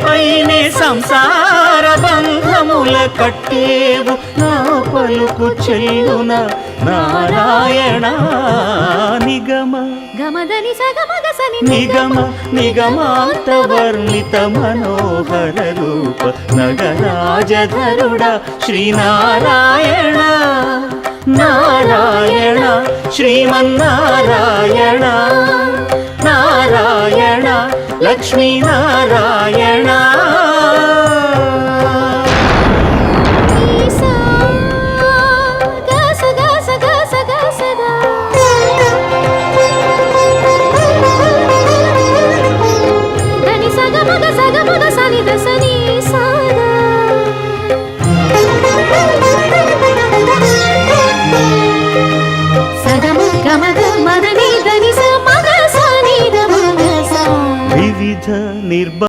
పైనే సంసార బంధముల కట్టేవు నా పలుకు చెల్లున నారాయణ నిగమ గమదని సగమగసని నిగమ నిగమాంత వర్ణిత మనోహర రూప నగరాజధరుడ శ్రీనారాయణ నారాయణ శ్రీమన్నారాయణ నారాయణ లక్ష్మీనారాయణ వివిధ నిర్భ